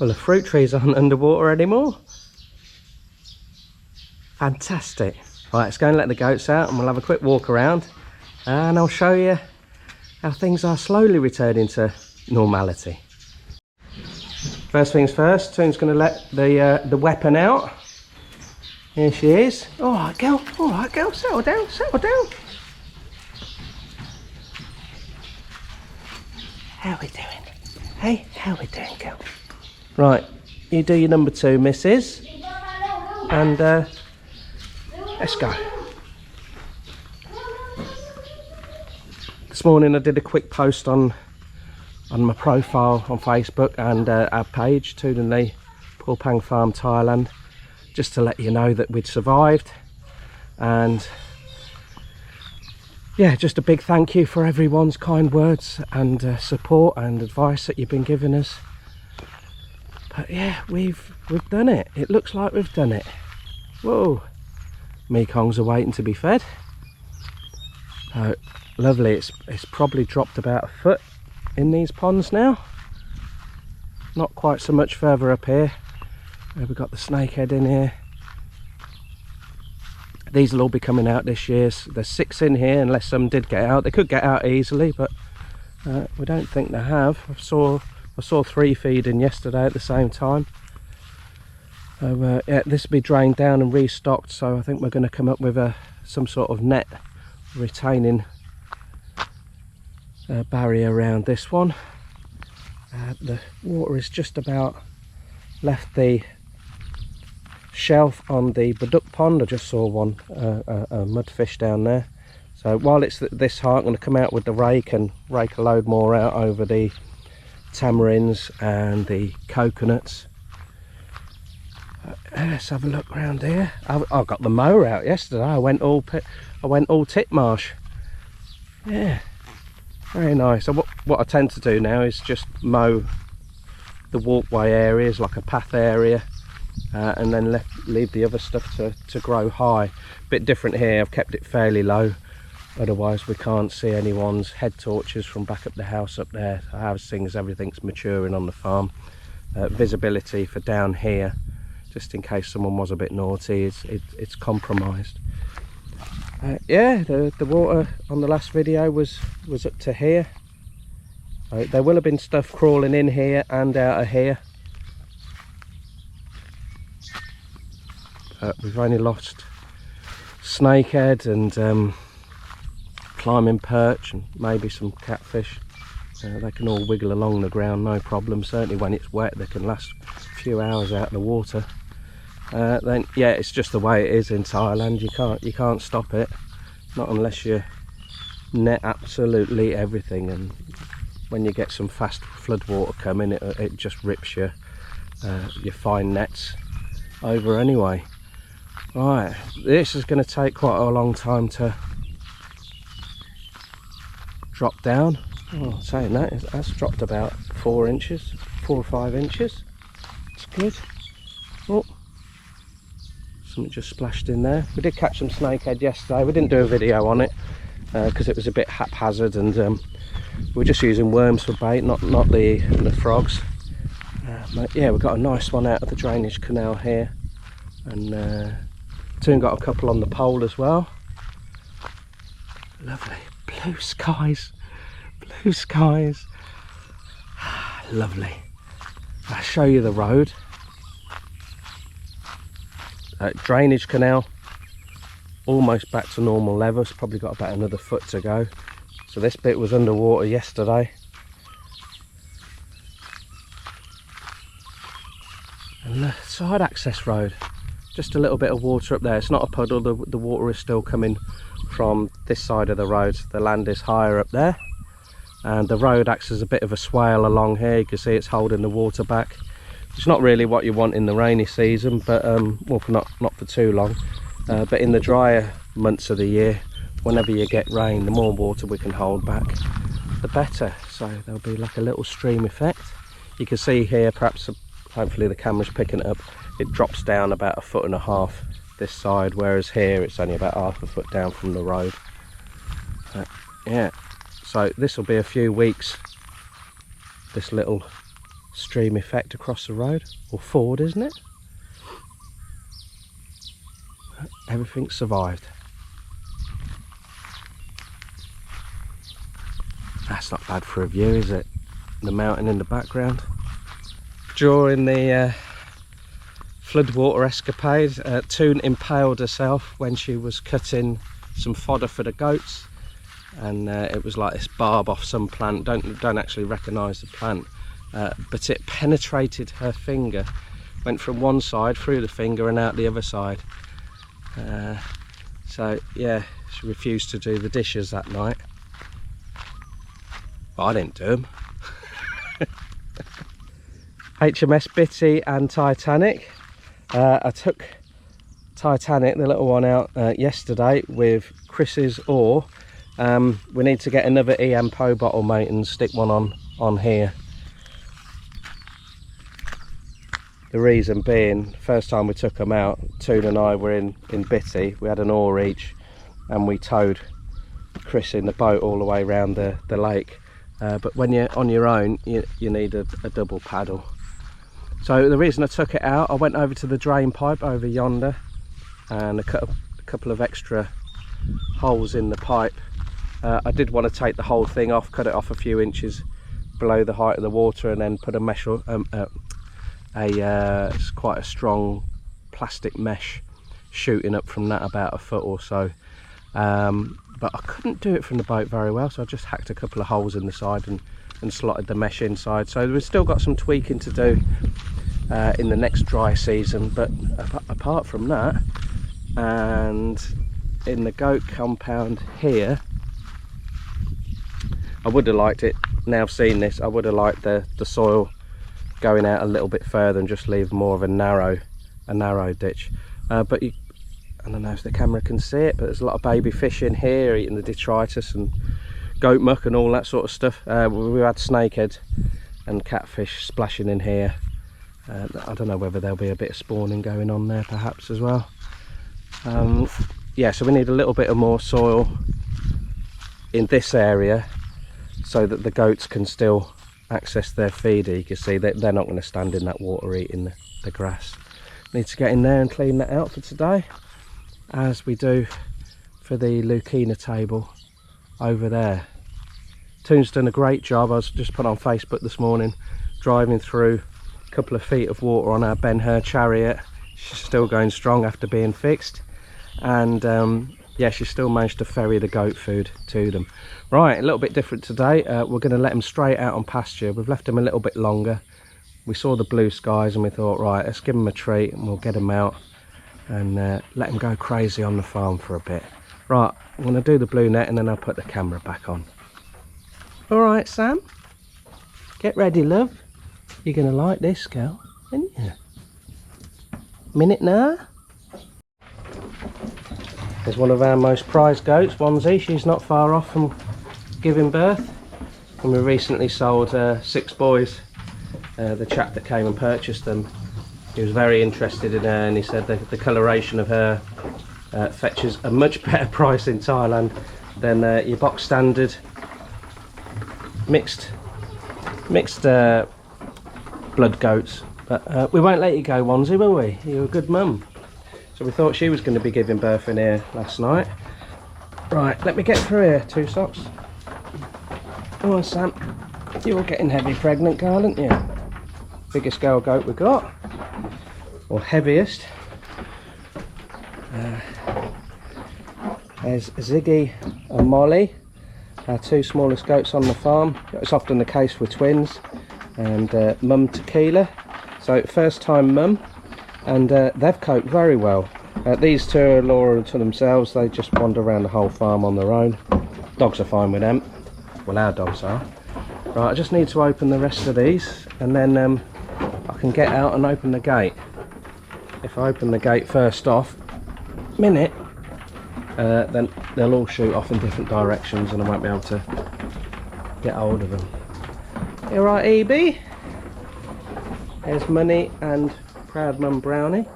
Well, the fruit trees aren't underwater anymore. Fantastic. Right, let's go and let the goats out and we'll have a quick walk around and I'll show you how things are slowly returning to normality. First things first, Toon's going to let the weapon out. Here she is. All right, girl, settle down, settle down. How we doing? Hey, how we doing, girl? Right, you do your number 2, missus, and let's go. This morning I did a quick post on my profile on Facebook and our page, Toon and Leigh, Porpeang Farm, Thailand, just to let you know that we'd survived. And yeah, just a big thank you for everyone's kind words and support and advice that you've been giving us. But yeah, we've done it. It looks like we've done it. Whoa, Mekong's are waiting to be fed. Lovely. It's probably dropped about a foot in these ponds now. Not quite so much further up here. We've got the snakehead in here. These will all be coming out this year. So there's 6 in here, unless some did get out. They could get out easily, but we don't think they have. I saw 3 feeding yesterday at the same time. So yeah, this will be drained down and restocked. So I think we're going to come up with some sort of net retaining barrier around this one. The water is just about left the shelf on the Baduk pond. I just saw one a mudfish down there. So while it's this high, I'm going to come out with the rake and rake a load more out over the tamarinds and the coconuts. Let's have a look around here. I got the mower out yesterday. I went all titmarsh. Yeah, very nice. So what I tend to do now is just mow the walkway areas, like a path area, and then leave the other stuff to grow high. Bit different here. I've kept it fairly low, otherwise we can't see anyone's head torches from back up the house up there. So how's things? Everything's maturing on the farm. Visibility for down here, just in case someone was a bit naughty, it's compromised. Yeah, the water on the last video was up to here. There will have been stuff crawling in here and out of here. We've only lost snakehead and climbing perch and maybe some catfish. They can all wiggle along the ground, no problem. Certainly when it's wet, they can last a few hours out in the water. Then yeah, it's just the way it is in Thailand. You can't stop it, not unless you net absolutely everything. And when you get some fast flood water coming, it just rips your fine nets over anyway. Right, this is going to take quite a long time to drop down. Oh, saying that, that's dropped about 4 or 5 inches. It's good. Oh, something just splashed in there. We did catch some snakehead yesterday. We didn't do a video on it because it was a bit haphazard, and we were just using worms for bait, not the frogs. But yeah, we got a nice one out of the drainage canal here, and Toon got a couple on the pole as well. Lovely blue skies, blue skies. Lovely. I'll show you the road. Drainage canal almost back to normal levels, probably got about another foot to go. So this bit was underwater yesterday, and the side access road, just a little bit of water up there. It's not a puddle, the water is still coming from this side of the road. The land is higher up there, and the road acts as a bit of a swale along here. You can see it's holding the water back. It's not really what you want in the rainy season, but well, not for too long. But in the drier months of the year, whenever you get rain, the more water we can hold back, the better. So there'll be like a little stream effect. You can see here, perhaps hopefully the camera's picking it up, it drops down about 1.5 feet this side, whereas here it's only about 1/2 foot down from the road. Yeah, so this will be a few weeks, this little stream effect across the road, or ford, isn't it? Everything survived. That's not bad for a view, is it? The mountain in the background. During the floodwater escapade, Toon impaled herself when she was cutting some fodder for the goats, and it was like this barb off some plant. Don't actually recognise the plant, but it penetrated her finger, went from one side through the finger and out the other side. So yeah, she refused to do the dishes that night. But I didn't do them. HMS Bitty and Titanic. I took Titanic, the little one, out yesterday with Chris's oar. We need to get another EMPO bottle, mate, and stick one on here. The reason being, first time we took them out, Toon and I were in Bitty. We had an oar each, and we towed Chris in the boat all the way around the lake. But when you're on your own, you need a double paddle. So the reason I took it out, I went over to the drain pipe over yonder and I cut a couple of extra holes in the pipe. I did want to take the whole thing off, cut it off a few inches below the height of the water, and then put a mesh, it's quite a strong plastic mesh shooting up from that, about a foot or so. But I couldn't do it from the boat very well, so I just hacked a couple of holes in the side and slotted the mesh inside. So we've still got some tweaking to do in the next dry season, but apart from that, and in the goat compound here, I would have liked it, now I've seen this, I would have liked the soil going out a little bit further and just leave more of a narrow ditch. But I don't know if the camera can see it, but there's a lot of baby fish in here eating the detritus and goat muck and all that sort of stuff. We had snakehead and catfish splashing in here. I don't know whether there'll be a bit of spawning going on there perhaps as well. Yeah, so we need a little bit of more soil in this area so that the goats can still access their feeder. You can see that they're not going to stand in that water eating the grass. Need to get in there and clean that out for today, as we do for the Lucina table over there. Toon's done a great job. I was just put on Facebook this morning, driving through a couple of feet of water on our Ben-Hur chariot. She's still going strong after being fixed, and yeah, she still managed to ferry the goat food to them. Right, a little bit different today. We're going to let them straight out on pasture. We've left them a little bit longer. We saw the blue skies and we thought, right, let's give them a treat and we'll get them out and let them go crazy on the farm for a bit. Right, I'm going to do the blue net and then I'll put the camera back on. All right, Sam, get ready, love. You're going to like this, girl, aren't you? Minute now. There's one of our most prized goats, Onesie. She's not far off from giving birth. And we recently sold 6 boys. The chap that came and purchased them, he was very interested in her, and he said that the coloration of her fetches a much better price in Thailand than your box standard mixed blood goats. But we won't let you go, Onesie, will we? You're a good mum. So we thought she was going to be giving birth in here last night. Right, let me get through here, 2 socks. Come on, Sam. You're getting heavy pregnant, girl, aren't you? Biggest girl goat we got, or heaviest. There's Ziggy and Molly, our 2 smallest goats on the farm. It's often the case with twins. And Mum Tequila. So first time mum. And they've coped very well. These 2 are Laura to themselves. They just wander around the whole farm on their own. Dogs are fine with them. Well, our dogs are. Right, I just need to open the rest of these, and then I can get out and open the gate. If I open the gate first off, then they'll all shoot off in different directions and I won't be able to get hold of them. You alright, Evie? There's Money and Proud Mum Brownie.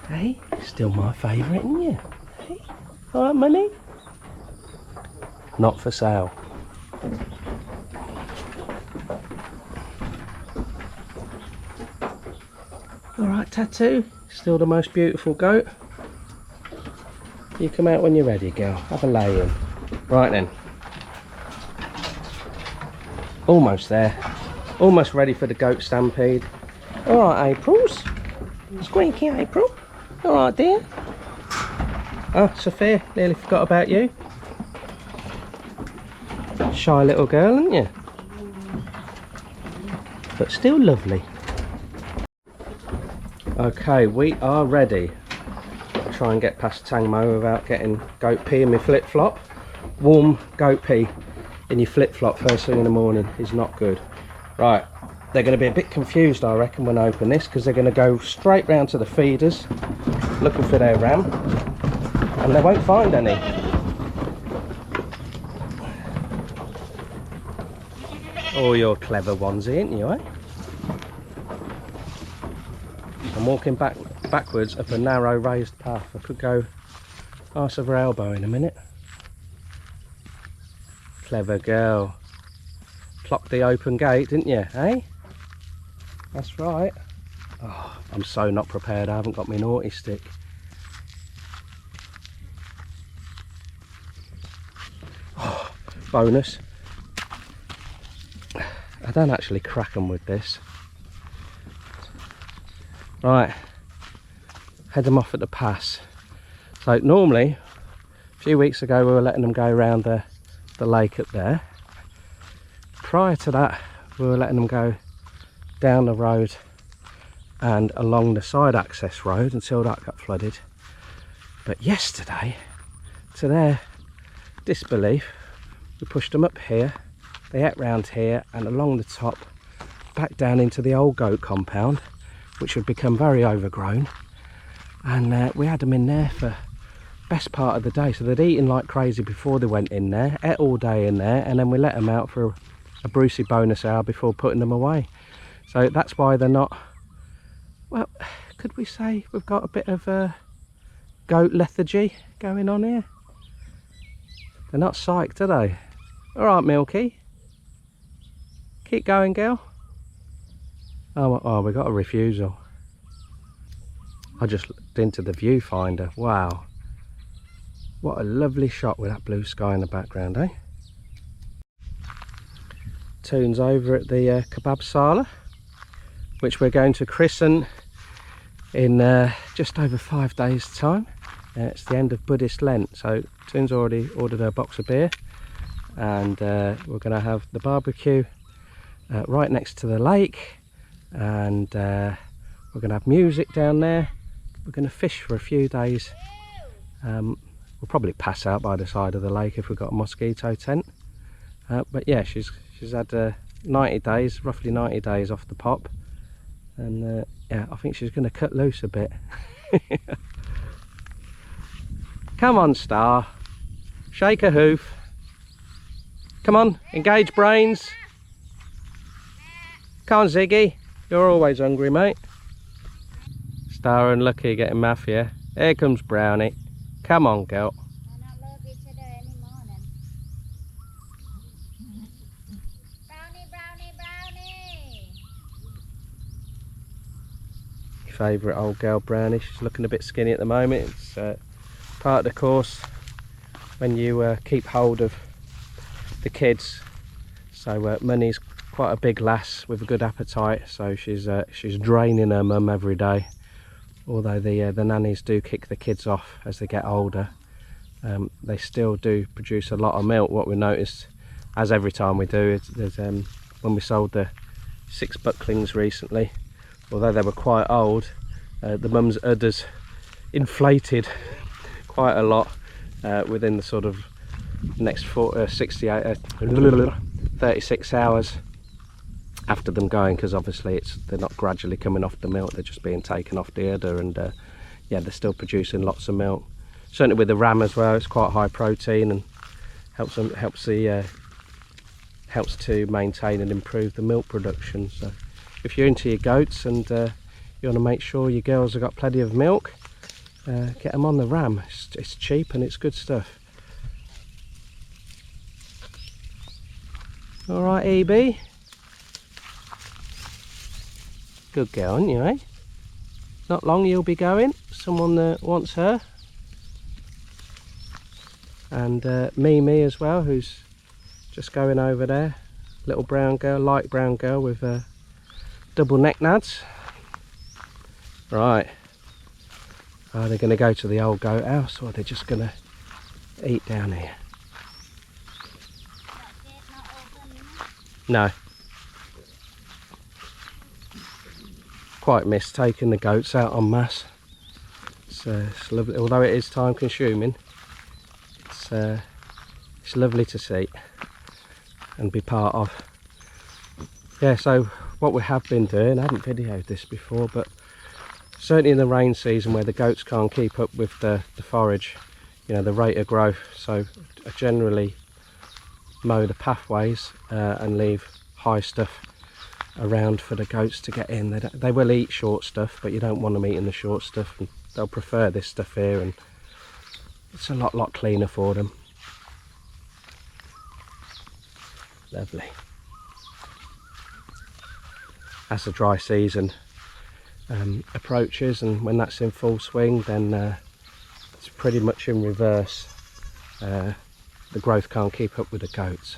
Hey, still my favourite, isn't you? Hey, alright, Money? Not for sale. Alright, Tattoo, still the most beautiful goat. You come out when you're ready, girl. Have a lay in. Right then. Almost there. Almost ready for the goat stampede. Alright, Aprils. Squeaky April. Alright, dear. Oh, Sophia, nearly forgot about you. Shy little girl, aren't you? But still lovely. Okay, we are ready. I'll try and get past Tangmo without getting goat pee in my flip-flop. Warm goat pee in your flip-flop first thing in the morning is not good. Right, they're going to be a bit confused, I reckon, when I open this, because they're going to go straight round to the feeders looking for their ram, and they won't find any. Oh, you're clever ones, ain't you, eh? I'm walking backwards up a narrow raised path. I could go arse of her elbow in a minute. Clever girl. Clocked the open gate, didn't you, eh? That's right. Oh, I'm so not prepared. I haven't got my naughty stick. Oh, bonus. I don't actually crack them with this. Right, head them off at the pass. So normally, a few weeks ago we were letting them go around the lake up there. Prior to that we were letting them go down the road and along the side access road until that got flooded. But yesterday, to their disbelief, we pushed them up here, they ate round here and along the top, back down into the old goat compound, which had become very overgrown, and we had them in there for best part of the day. So they'd eaten like crazy before they went in there, ate all day in there, and then we let them out for a Brucey bonus hour before putting them away. So that's why they're not, well, could we say we've got a bit of goat lethargy going on here? They're not psyched, are they? Alright, Milky, keep going, girl. Oh, we got a refusal. I just looked into the viewfinder. Wow, what a lovely shot with that blue sky in the background, eh? Toon's over at the kebab sala, which we're going to christen in just over 5 days time. It's the end of Buddhist Lent, so Toon's already ordered a box of beer, and we're going to have the barbecue right next to the lake. And we're going to have music down there. We're going to fish for a few days. We'll probably pass out by the side of the lake if we've got a mosquito tent. But yeah, she's had 90 days, roughly 90 days off the pop, and yeah, I think she's going to cut loose a bit. Come on, Star, shake a hoof. Come on, engage brains. Come on, Ziggy. You're always hungry, mate. Star and Lucky getting mafia. Here comes Brownie. Come on, girl. They're not love each other anymore then. Brownie, Brownie, Brownie. Your favourite old girl, Brownie. She's looking a bit skinny at the moment. It's part of the course when you keep hold of the kids. So Money's quite a big lass with a good appetite, so she's draining her mum every day. Although the nannies do kick the kids off as they get older, they still do produce a lot of milk. What we noticed, as every time we do, is there's when we sold the 6 bucklings recently, although they were quite old, the mum's udders inflated quite a lot within the sort of next 36 hours after them going, because obviously they're not gradually coming off the milk, they're just being taken off the udder, and yeah, they're still producing lots of milk. Certainly with the ram as well, it's quite high protein and helps to maintain and improve the milk production. So if you're into your goats and you want to make sure your girls have got plenty of milk, get them on the ram. It's cheap and it's good stuff. All right, EB. Good girl, aren't you, eh? not long you'll be going. Someone that wants her. And Mimi as well, who's just going over there. Little brown girl, light brown girl with double neck nads. Right. Are they going to go to the old goat house, or are they just going to eat down here? No. Quite miss taking the goats out en masse. It's lovely, although it is time consuming. It's lovely to see and be part of. Yeah, so what we have been doing, I haven't videoed this before, but certainly in the rain season where the goats can't keep up with the forage, you know, the rate of growth, so I generally mow the pathways and leave high stuff around for the goats to get in. They will eat short stuff, but you don't want them eating the short stuff, and they'll prefer this stuff here, and it's a lot cleaner for them. Lovely. As the dry season approaches, and when that's in full swing, then it's pretty much in reverse. The growth can't keep up with the goats.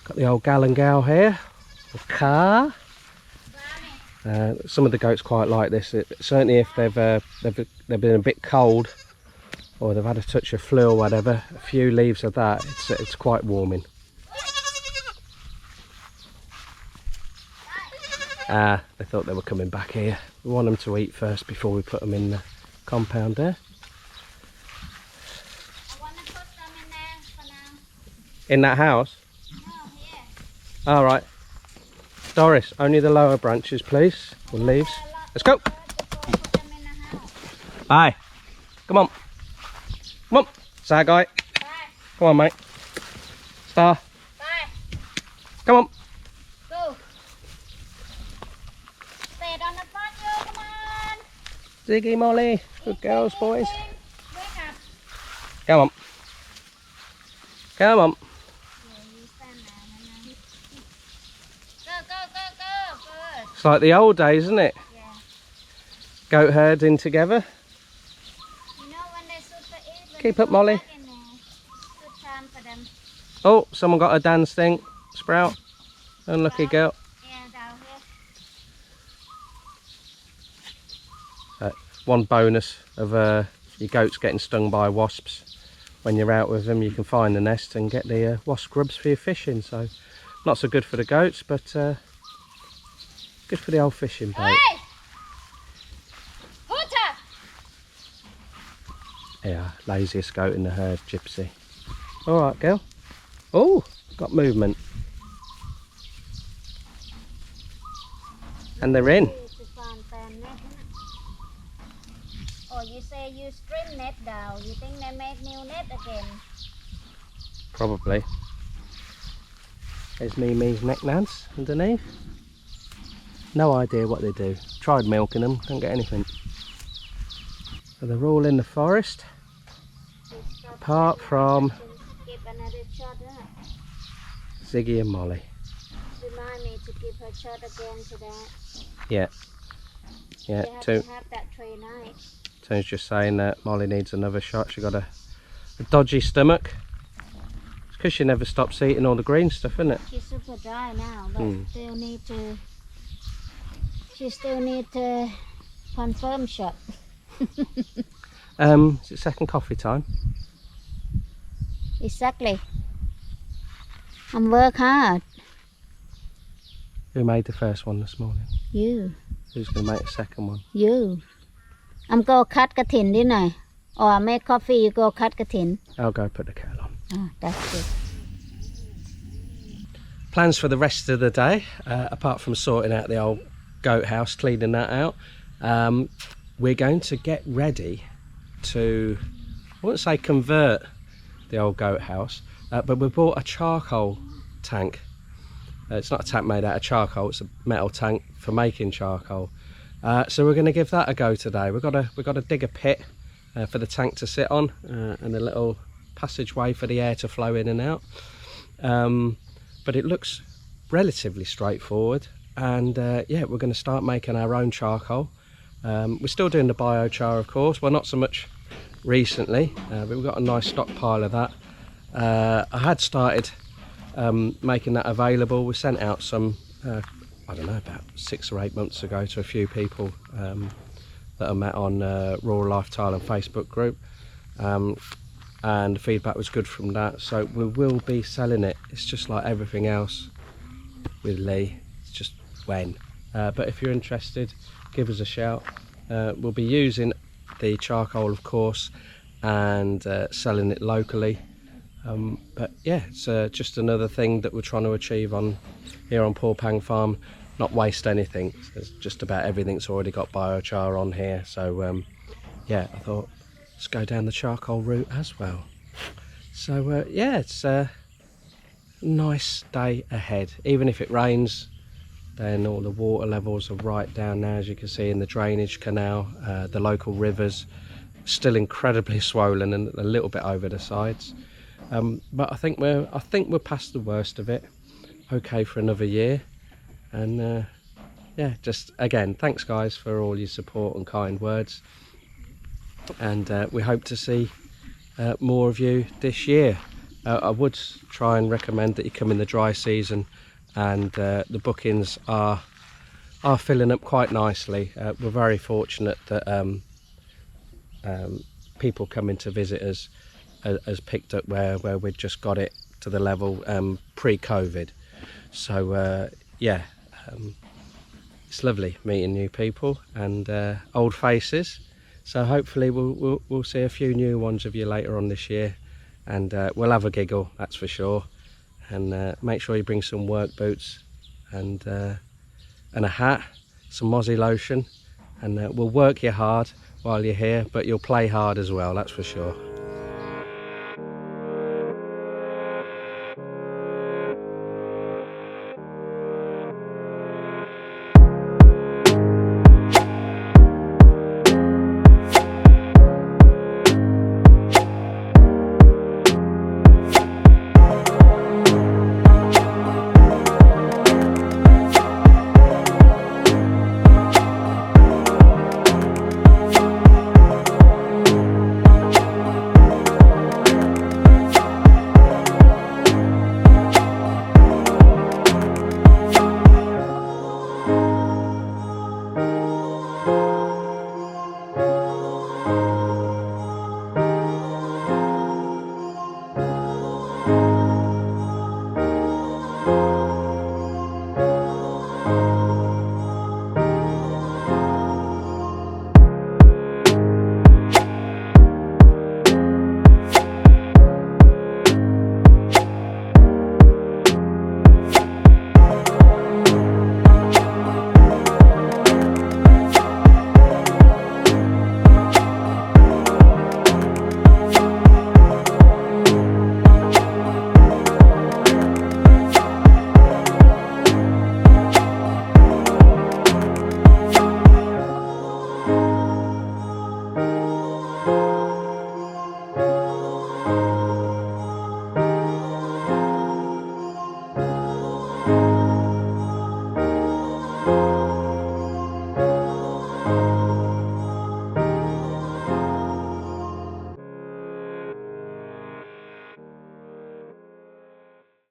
Got the old gal and gal here, or car. Some of the goats quite like this. Certainly if they've been a bit cold, or they've had a touch of flu or whatever, a few leaves of that, it's quite warming. They thought they were coming back here. We want them to eat first before we put them in the compound there. I want to put them in there for now. In that house? No, here. All right. Doris, only the lower branches, please, or leaves. Let's go. Put them in the house. Bye. Come on. Come on. Say guy. Bye. Come on, mate. Star. Bye. Come on. Go. Stay on the front, you. Come on. Ziggy, Molly. Good girls, boys. Wake up. Come on. Come on. Yeah, you stand there. Go. Good. It's like the old days, isn't it? Yeah. Goat herding together. You know when they're super eat, when Keep they up, go Molly. back in there, good time for them. Oh, someone got a dance thing. Sprout. Unlucky girl. Yeah, down here. One bonus of your goats getting stung by wasps. When you're out with them, you can find the nest and get the wasp grubs for your fishing. So, not so good for the goats, but good for the old fishing bait. Hey! Hooter! Yeah, laziest goat in the herd, Gypsy. All right, girl. Oh, got movement. And they're in. Oh, you say you string net down. You think they make new net again? Probably. There's Mimi's neck nads underneath. No idea what they do. Tried milking them, don't get anything. So they're all in the forest. Apart from Give another shot, huh? Ziggy and Molly. Remind me to give her shot again today. Yeah. Yeah, They have Toon. to have that 3 nights. Toon's just saying that Molly needs another shot. She got a dodgy stomach. It's because she never stops eating all the green stuff, isn't it? She's super dry now, but still need to. She still need to confirm shot. Is it second coffee time? Exactly. I'm work hard. Who made the first one this morning? You. Who's going to make the second one? You. I'm go cut katin, didn't I? Or I make coffee, you go cut katin. I'll go put the kettle on. Oh, that's good. Plans for the rest of the day, apart from sorting out the old goat house, cleaning that out, we're going to get ready to, I wouldn't say convert the old goat house, but we bought a charcoal tank. It's not a tank made out of charcoal, it's a metal tank for making charcoal. So we're going to give that a go today. We've got to dig a pit for the tank to sit on, and a little passageway for the air to flow in and out. But it looks relatively straightforward. and yeah, we're going to start making our own charcoal. We're still doing the biochar, of course. Well, not so much recently, but we've got a nice stockpile of that. I had started making that available. We sent out some, I don't know, about 6 or 8 months ago to a few people that I met on Rural Thailand Facebook group, and the feedback was good from that. So we will be selling it. It's just like everything else with Leigh, it's just when. But if you're interested, give us a shout. We'll be using the charcoal, of course, and selling it locally. But yeah, it's just another thing that we're trying to achieve here on Porpeang farm. Not waste anything. There's just about everything's already got biochar on here. So yeah, I thought let's go down the charcoal route as well. So yeah, it's a nice day ahead. Even if it rains, then all the water levels are right down now, as you can see in the drainage canal. The local rivers still incredibly swollen and a little bit over the sides. But I think we're past the worst of it. Okay for another year. And yeah, just again, thanks guys for all your support and kind words. And we hope to see more of you this year. I would try and recommend that you come in the dry season, and the bookings are filling up quite nicely. We're very fortunate that people coming to visit us has picked up where we'd just got it to the level pre-COVID. So yeah, it's lovely meeting new people and old faces. So hopefully we'll see a few new ones of you later on this year, and we'll have a giggle, that's for sure. And make sure you bring some work boots and a hat, some mozzie lotion, and we'll work you hard while you're here, but you'll play hard as well, that's for sure.